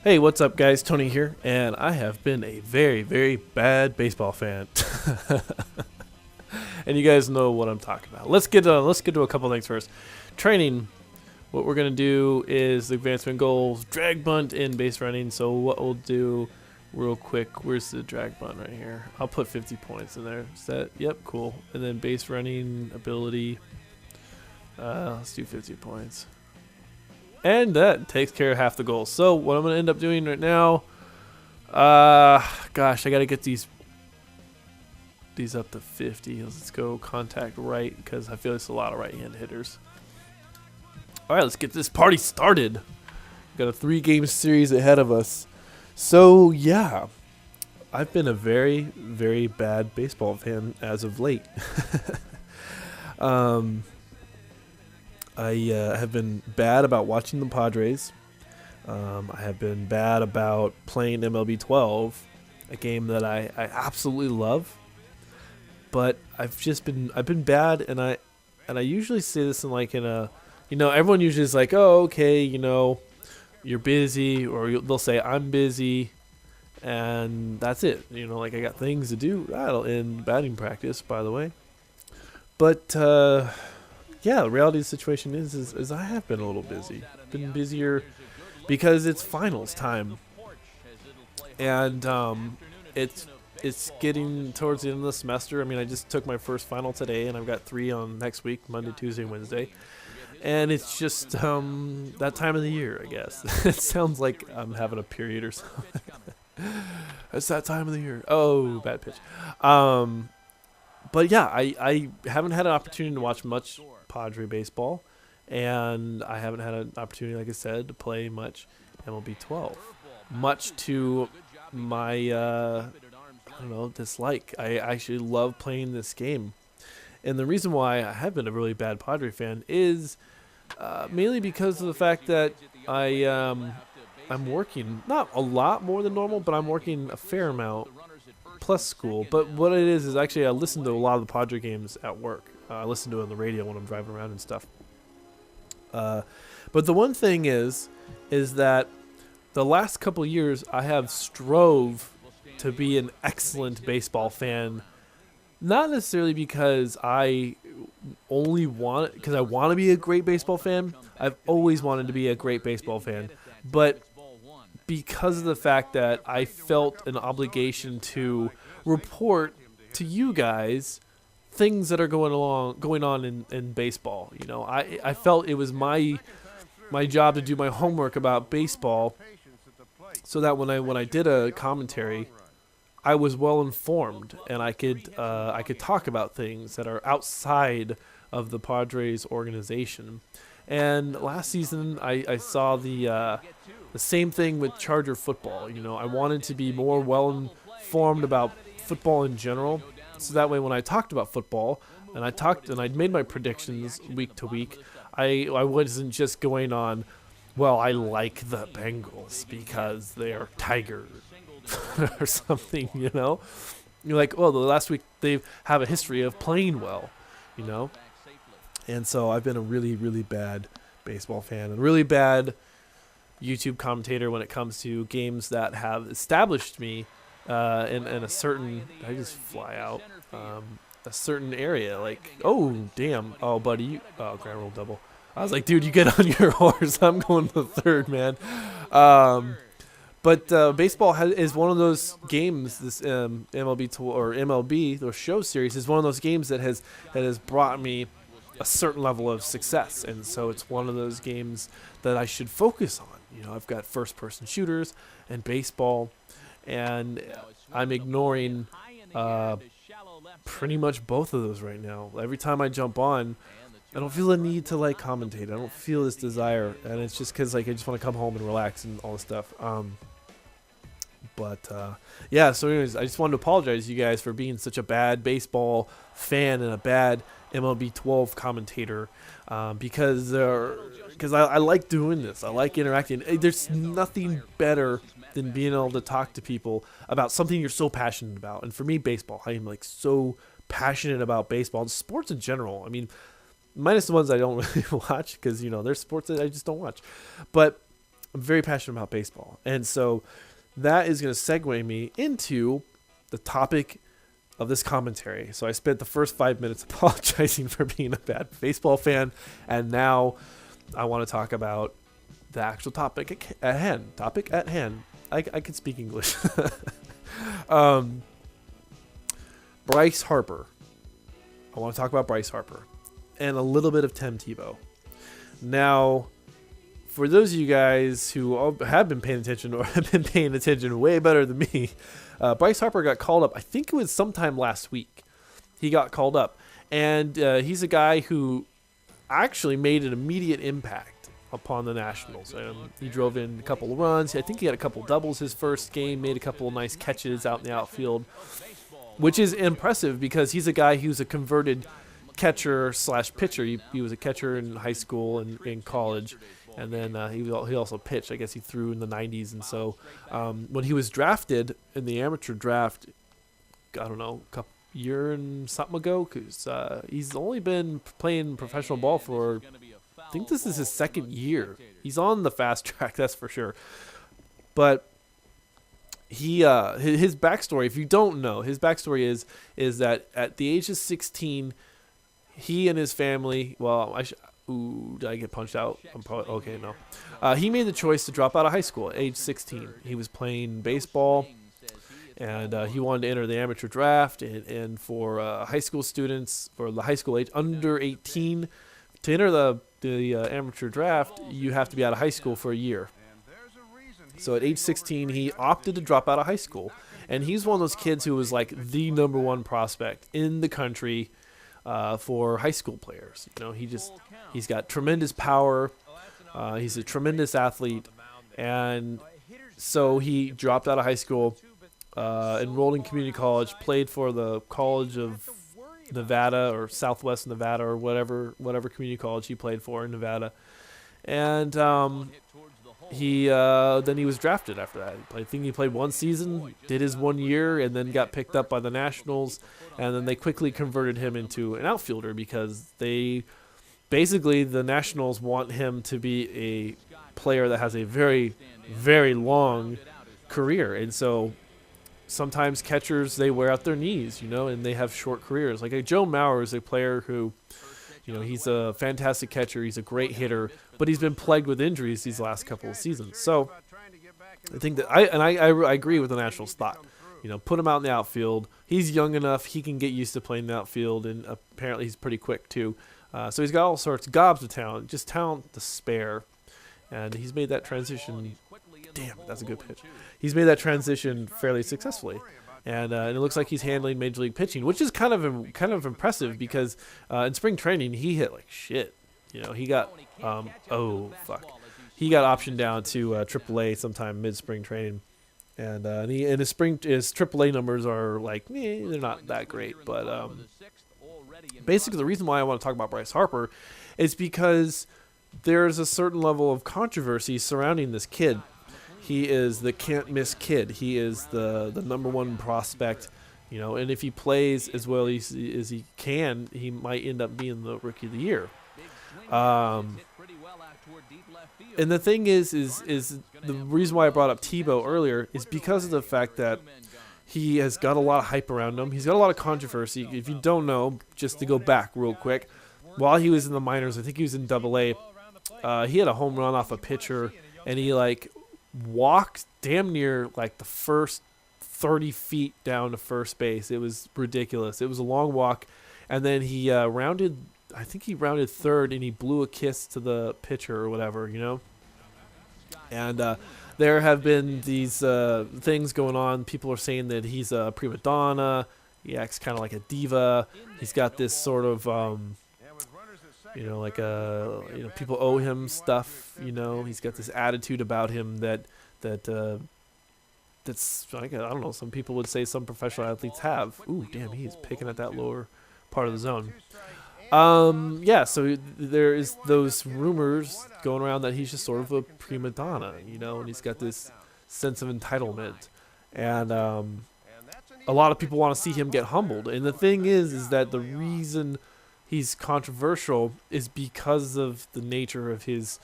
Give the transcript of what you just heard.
Hey, what's up, guys? Tony here, and I have been a very, very bad baseball fan, and you guys know what I'm talking about. Let's get to a couple things first. Training. What we're gonna do is the advancement goals, drag bunt, and base running. So what we'll do, real quick. Where's the drag bunt right here? I'll put 50 points in there. Is that? Yep, cool. And then base running ability. Let's do 50 points. And that takes care of half the goals. So what I'm going to end up doing right now, gosh, I got to get these up to 50. Let's go contact right because I feel it's a lot of right-hand hitters. All right, let's get this party started. Got a 3-game series ahead of us. So, yeah, I've been a very, very bad baseball fan as of late. I have been bad about watching the Padres. I have been bad about playing MLB 12, a game that I absolutely love. But I've been bad, and I usually say this in a, everyone usually is like, oh, okay, you're busy, or they'll say I'm busy, and that's it. I got things to do. That'll end batting practice, by the way. But yeah, the reality of the situation is I have been a little busy. Been busier because it's finals time, and it's getting towards the end of the semester. I mean, I just took my first final today, and I've got 3 on next week, Monday, Tuesday, Wednesday, and it's just that time of the year, I guess. It sounds like I'm having a period or something. It's that time of the year. Oh, bad pitch. But yeah, I haven't had an opportunity to watch much Padre baseball, and I haven't had an opportunity, like I said, to play much MLB 12. Much to my, dislike. I actually love playing this game. And the reason why I have been a really bad Padre fan is mainly because of the fact that I'm working, not a lot more than normal, but I'm working a fair amount plus school. But what it is actually I listen to a lot of the Padre games at work. I listen to it on the radio when I'm driving around and stuff. But the one thing is that the last couple of years I have strove to be an excellent baseball fan. Not necessarily because I want to be a great baseball fan. I've always wanted to be a great baseball fan, but because of the fact that I felt an obligation to report to you guys things that are going on in baseball. I felt it was my job to do my homework about baseball, so that when I did a commentary, I was well informed and I could talk about things that are outside of the Padres organization. And last season, I saw the same thing with Charger football. I wanted to be more well informed about football in general, so that way when I talked about football and I made my predictions week to week, I wasn't just going on, well, I like the Bengals because they are Tigers or something. You're like, well, the last week they have a history of playing well, and so I've been a really, really bad baseball fan and really bad YouTube commentator when it comes to games that have established me in a certain, I just fly out, a certain area. Like, oh, damn. Oh, buddy. Grand roll double. I was like, dude, you get on your horse. I'm going to third, man. But baseball is one of those games, this MLB, the show series, is one of those games that has brought me a certain level of success. And so it's one of those games that I should focus on. I've got first-person shooters and baseball, and I'm ignoring pretty much both of those right now. Every time I jump on, I don't feel the need to commentate. I don't feel this desire, and it's just because I just want to come home and relax and all this stuff. Yeah. So, anyways, I just wanted to apologize to you guys for being such a bad baseball fan and a bad MLB 12 commentator, because I like doing this. I like interacting. There's nothing better than being able to talk to people about something you're so passionate about. And for me, baseball, I am so passionate about baseball and sports in general. I mean, minus the ones I don't really watch because, there's sports that I just don't watch. But I'm very passionate about baseball. And so that is going to segue me into the topic of this commentary. So I spent the first 5 minutes apologizing for being a bad baseball fan, and now I want to talk about the actual topic at hand. Topic at hand. I can speak English. Bryce Harper. I want to talk about Bryce Harper and a little bit of Tim Tebow. Now, for those of you guys who have been paying attention or have been paying attention way better than me, Bryce Harper got called up. I think it was sometime last week. He got called up. And he's a guy who actually made an immediate impact upon the Nationals. He drove in a couple of runs. I think he had a couple doubles his first game, made a couple of nice catches out in the outfield, which is impressive because he's a guy who's a converted catcher slash pitcher. He was a catcher in high school and in college, and then he also pitched. I guess he threw in the 90s, and so when he was drafted in the amateur draft, I don't know, a year and something ago, because he's only been playing professional ball for, I think this is his second year. He's on the fast track, that's for sure. But his backstory, if you don't know, his backstory is that at the age of 16, he and his family, did I get punched out? I'm probably okay. No, he made the choice to drop out of high school at age 16. He was playing baseball, and he wanted to enter the amateur draft. And for high school students, for the high school age under 18, to enter the amateur draft, you have to be out of high school for a year. So at age 16, he opted to drop out of high school, and he's one of those kids who was like the number one prospect in the country for high school players. You know, he's got tremendous power. He's a tremendous athlete, and so he dropped out of high school, enrolled in community college, played for the College of Nevada or Southwest Nevada or whatever community college he played for in Nevada, and then he was drafted after that. I think he played one season, did his 1 year, and then got picked up by the Nationals, and then they quickly converted him into an outfielder because the Nationals want him to be a player that has a very, very long career. And so sometimes catchers, they wear out their knees, and they have short careers. Like Joe Mauer is a player who, he's a fantastic catcher. He's a great hitter, but he's been plagued with injuries these last couple of seasons. So I think that I agree with the Nationals' thought. Put him out in the outfield. He's young enough. He can get used to playing in the outfield, and apparently he's pretty quick too. So he's got all sorts, gobs of talent, just talent to spare. And he's made that transition. Damn, that's a good pitch. He's made that transition fairly successfully. And it looks like he's handling major league pitching, which is kind of impressive because in spring training he hit like shit. He got he got optioned down to AAA sometime mid spring training, and his AAA numbers are like they're not that great. But basically the reason why I want to talk about Bryce Harper is because there's a certain level of controversy surrounding this kid. He is the can't miss kid. He is the number one prospect, and if he plays as well as he can, he might end up being the rookie of the year. And the thing is the reason why I brought up Tebow earlier is because of the fact that he has got a lot of hype around him. He's got a lot of controversy. If you don't know, just to go back real quick, while he was in the minors, I think he was in AA, he had a home run off a pitcher, and he walked damn near the first 30 feet down to first base. It was ridiculous. It was a long walk, and then he rounded third, and he blew a kiss to the pitcher or whatever, and there have been these things going on. People are saying that he's a prima donna. He acts kind of like a diva. He's got this sort of people owe him stuff. He's got this attitude about him that's I don't know. Some people would say some professional athletes have. Ooh, damn, he's picking at that lower part of the zone. So there is those rumors going around that he's just sort of a prima donna, and he's got this sense of entitlement, and a lot of people want to see him get humbled. And the thing is that the reason he's controversial is because of the nature of his